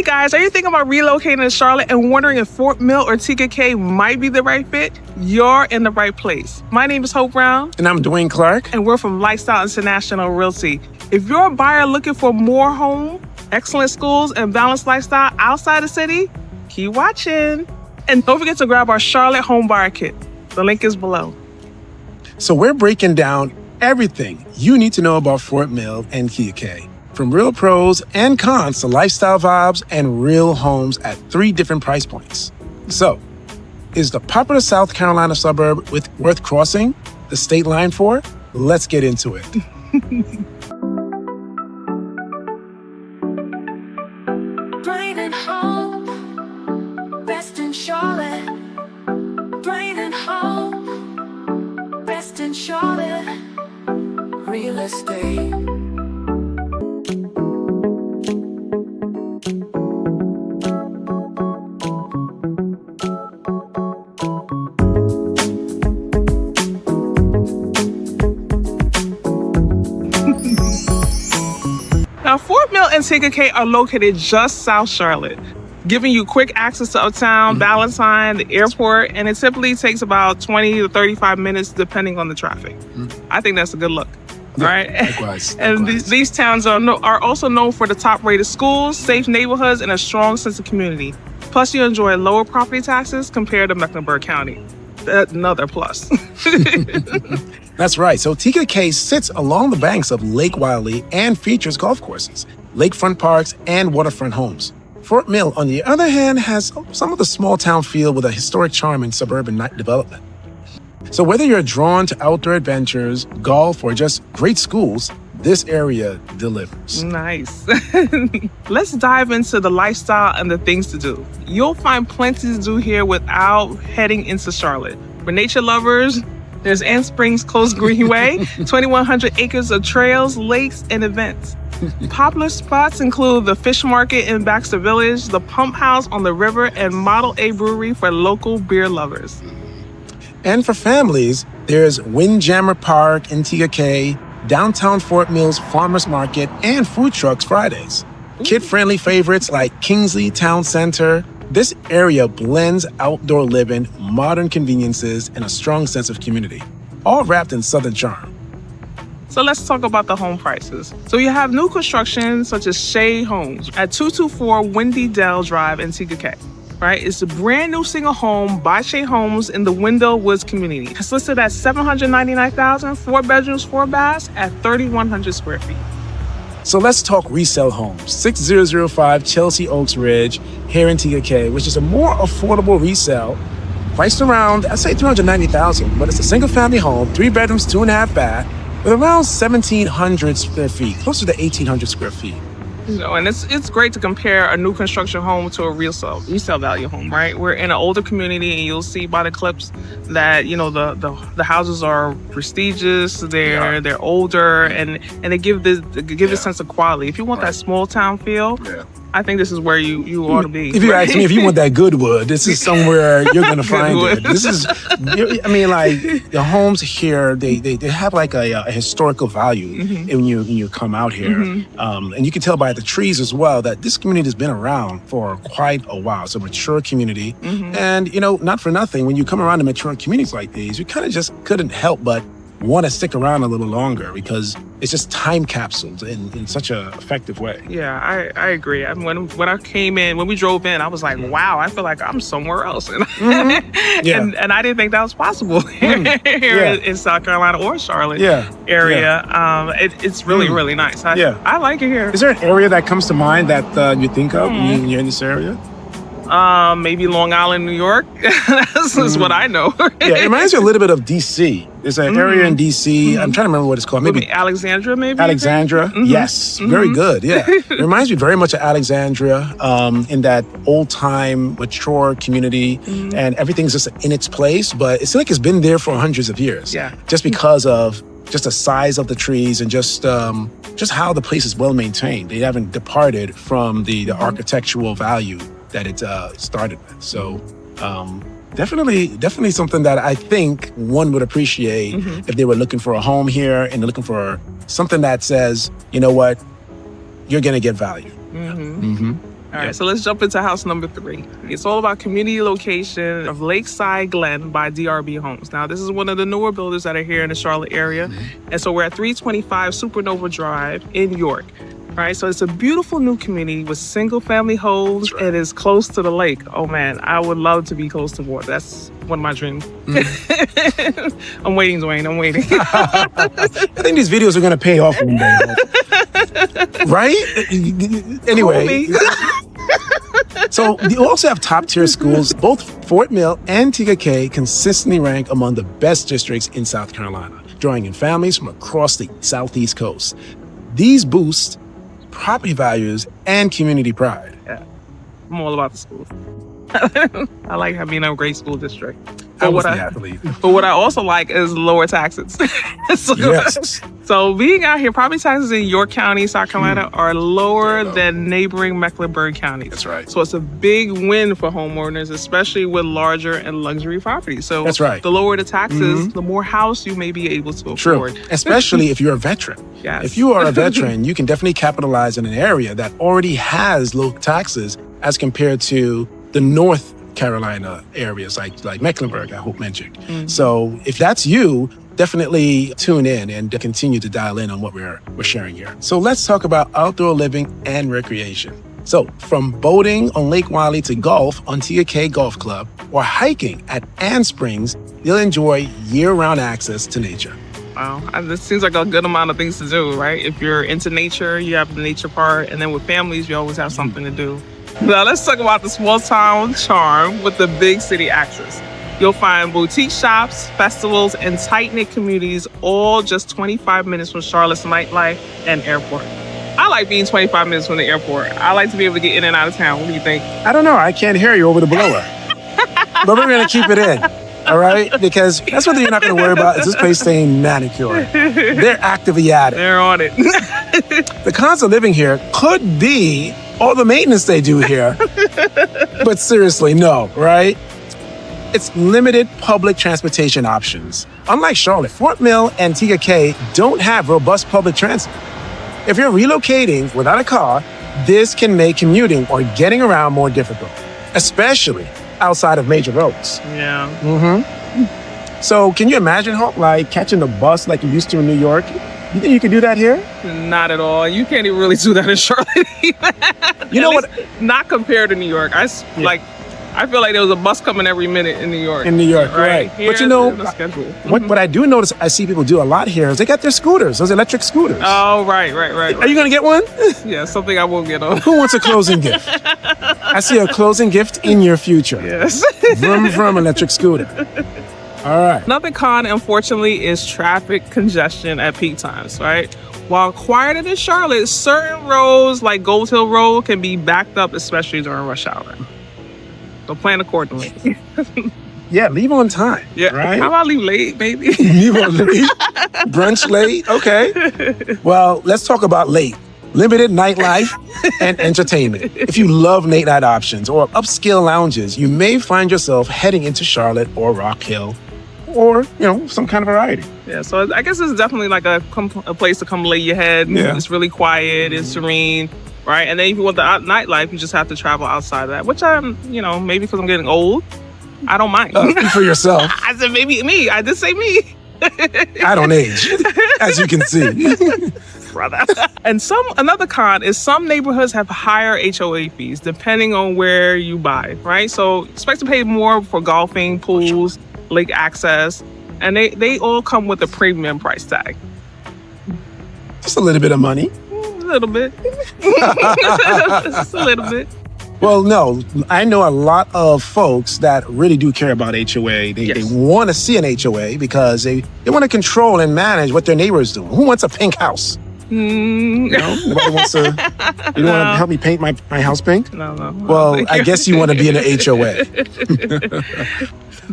Hey guys, are you thinking about relocating to Charlotte and wondering if Fort Mill or Tega Cay might be the right fit? You're in the right place. My name is Hope Brown. And I'm Duane Clark. And we're from Lifestyle International Realty. If you're a buyer looking for more home, excellent schools, and balanced lifestyle outside the city, keep watching. And don't forget to grab our Charlotte Home Buyer Kit. The link is below. So we're breaking down everything you need to know about Fort Mill and Tega Cay. From real pros and cons to lifestyle vibes and real homes at 3 different price points. So, is the popular South Carolina suburb worth crossing the state line for? Let's get into it. Brain and home, best in Charlotte. Brain and home, best in Charlotte. Real estate. Now, Fort Mill and Tega Cay are located just South Charlotte, giving you quick access to Uptown, Ballantyne, the airport, and it typically takes about 20 to 35 minutes depending on the traffic. I think that's a good look, right? Likewise. And these towns are also known for the top-rated schools, safe neighborhoods, and a strong sense of community. Plus, you enjoy lower property taxes compared to Mecklenburg County. That's another plus. That's right. So Tega Cay sits along the banks of Lake Wylie and features golf courses, lakefront parks, and waterfront homes. Fort Mill, on the other hand, has some of the small town feel with a historic charm and suburban development. So whether you're drawn to outdoor adventures, golf, or just great schools, this area delivers. Nice. Let's dive into the lifestyle and the things to do. You'll find plenty to do here without heading into Charlotte. For nature lovers, there's Ann Springs Coast Greenway, 2,100 acres of trails, lakes, and events. Popular spots include the Fish Market in Baxter Village, the Pump House on the river, and Model A Brewery for local beer lovers. And for families, there's Windjammer Park in Tega Cay, downtown Fort Mill's Farmers Market, and food trucks Fridays. Kid-friendly favorites like Kingsley Town Center. This area blends outdoor living, modern conveniences, and a strong sense of community, all wrapped in Southern charm. So let's talk about the home prices. So you have new construction such as Shea Homes at 224 Windy Dell Drive in Tega Cay. Right? It's a brand new single home by Shea Homes in the Wendell Woods community. It's listed at $799,000, 4 bedrooms, 4 baths at 3,100 square feet. So let's talk resale homes. 6005 Chelsea Oaks Ridge here in Tega Cay, which is a more affordable resale, priced around, I'd say $390,000, but it's a single family home, 3 bedrooms, 2.5 baths, with around 1,700 square feet, closer to 1,800 square feet. You know, and it's great to compare a new construction home to a resale value home, right? We're in an older community, and you'll see by the clips that, you know, the houses are prestigious, they're older, and they give this sense of quality. If you want that small town feel, I think this is where you ought to be. If you ask me, if you want that good wood, this is somewhere you're going to find it. This is, I mean, like the homes here, they have like a historical value when you come out here, and you can tell by the trees as well that this community has been around for quite a while. It's a mature community, and you know, not for nothing, when you come around to mature communities like these, you kind of just couldn't help but want to stick around a little longer because it's just time capsules in such a effective way. Yeah, I agree. I mean, when I came in, when we drove in, I was like, wow, I feel like I'm somewhere else. And, and I didn't think that was possible here in South Carolina or Charlotte area. It's really, really nice. I like it here. Is there an area that comes to mind that you think of when you're in this area? Maybe Long Island, New York. That's what I know. It reminds me a little bit of DC. There's an area in DC. I'm trying to remember what it's called. Maybe Alexandria, maybe? Alexandria, yes. Very good, yeah. It reminds me very much of Alexandria in that old-time, mature community, and everything's just in its place, but it's like it's been there for hundreds of years. Yeah. Just because of just the size of the trees and just how the place is well maintained. They haven't departed from the architectural value that it started with. So definitely something that I think one would appreciate if they were looking for a home here and looking for something that says, you know what, you're gonna get value. All right, so let's jump into house number 3. It's all about community location of Lakeside Glen by DRB Homes. Now, this is one of the newer builders that are here in the Charlotte area. And so we're at 325 Supernova Drive in York. Right, so it's a beautiful new community with single-family homes. Right. It is close to the lake. Oh man, I would love to be close to water. That's one of my dreams. I'm waiting, Duane. I'm waiting. I think these videos are going to pay off one day. Right? Anyway. So you also have top-tier schools. Both Fort Mill and Tega Cay consistently rank among the best districts in South Carolina, drawing in families from across the southeast coast. These boost property values and community pride. Yeah, I'm all about the schools. I like having a great school district. But what I also like is lower taxes. So being out here, property taxes in York County, South Carolina are lower than neighboring Mecklenburg counties. That's right. So it's a big win for homeowners, especially with larger and luxury properties. So that's right. The lower the taxes, the more house you may be able to afford. True. Especially if you're a veteran. Yes. If you are a veteran, you can definitely capitalize in an area that already has low taxes as compared to the North Carolina areas like Mecklenburg, I hope mentioned. So if that's you, definitely tune in and continue to dial in on what we're sharing here. So let's talk about outdoor living and recreation. So from boating on Lake Wiley to golf on Tega Cay Golf Club or hiking at Ann Springs, you'll enjoy year-round access to nature. Wow, this seems like a good amount of things to do, right? If you're into nature, you have the nature part, and then with families, you always have something to do. Now let's talk about the small town charm with the big city access. You'll find boutique shops, festivals, and tight-knit communities, all just 25 minutes from Charlotte's nightlife and airport. I like being 25 minutes from the airport. I like to be able to get in and out of town. What do you think? I don't know. I can't hear you over the blower. But we're going to keep it in. All right? Because that's what you're not going to worry about is this place staying manicured. They're actively at it. They're on it. The cons of living here could be all the maintenance they do here. But seriously, no, right? It's limited public transportation options. Unlike Charlotte, Fort Mill and Tega Cay don't have robust public transit. If you're relocating without a car, this can make commuting or getting around more difficult, especially outside of major roads. Yeah. So can you imagine, Hope, like catching the bus like you used to in New York? You think you can do that here? Not at all. You can't even really do that in Charlotte. You know what? Not compared to New York. I feel like there was a bus coming every minute in New York. In New York, right. Here, but you know, what I do notice I see people do a lot here is they got their scooters, those electric scooters. Oh, right. Are you going to get one? Yeah, something I will get on. Who wants a closing gift? I see a closing gift in your future. Yes. Vroom, vroom, electric scooter. All right. Another con, unfortunately, is traffic congestion at peak times, right? While quieter than Charlotte, certain roads like Gold Hill Road can be backed up, especially during rush hour. So plan accordingly. Yeah, leave on time. Yeah. Right? How about leave late, maybe? Leave on late? Brunch late? Okay. Well, let's talk about late. Limited nightlife and entertainment. If you love late night options or upscale lounges, you may find yourself heading into Charlotte or Rock Hill or, some kind of variety. Yeah, so I guess it's definitely like a place to come lay your head. Yeah. It's really quiet, it's serene, right? And then if you want the nightlife, you just have to travel outside of that, which I'm, maybe because I'm getting old, I don't mind. Speak for yourself. I said maybe me. I did say me. I don't age, as you can see. Brother. And another con is some neighborhoods have higher HOA fees depending on where you buy, right? So expect to pay more for golfing, pools, lake access, and they all come with a premium price tag. Just a little bit of money. A little bit. Just a little bit. Well, no, I know a lot of folks that really do care about HOA. They want to see an HOA because they want to control and manage what their neighbor is doing. Who wants a pink house? Nobody wants to. You don't want to help me paint my house pink? No. Well, I guess you want to be in an HOA.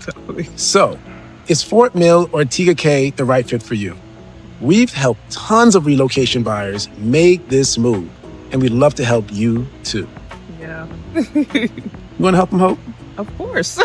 Totally. So, is Fort Mill or Tega Cay the right fit for you? We've helped tons of relocation buyers make this move, and we'd love to help you too. Yeah. You want to help them, Hope? Of course.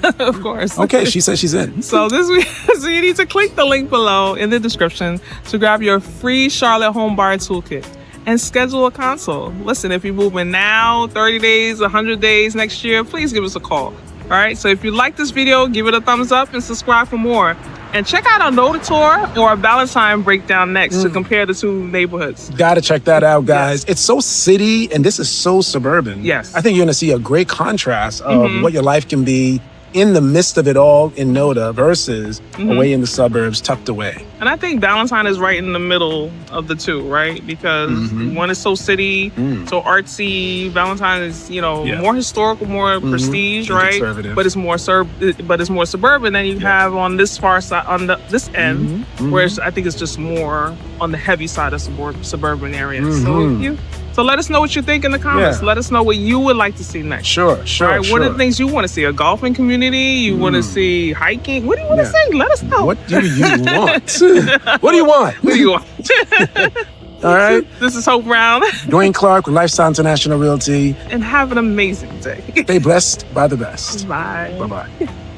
Of course. Okay, she says she's in. So you need to click the link below in the description to grab your free Charlotte Home Buyer Toolkit. and schedule a consult. Listen, if you're moving now, 30 days, 100 days next year, please give us a call. All right, so if you like this video, give it a thumbs up and subscribe for more. And check out our Noda tour or our Valentine breakdown next to compare the two neighborhoods. Gotta check that out, guys. It's so city and this is so suburban. Yes. I think you're gonna see a great contrast of what your life can be in the midst of it all in Noda versus away in the suburbs, tucked away. And I think Valentine is right in the middle of the two, right? Because one is so city, so artsy. Valentine is, more historical, more prestige, right? Conservative. But it's more suburban. Then you have on this far side, on this end, where I think it's just more on the heavy side of suburban areas. So let us know what you think in the comments. Yeah. Let us know what you would like to see next. Sure. Right? What are the things you want to see? A golfing community? You want to see hiking? What do you want to see? Let us know. What do you want? What do you want? What do you want? All right. This is Hope Brown. Duane Clark with Lifestyle International Realty. And have an amazing day. Stay blessed by the best. Bye. Bye-bye.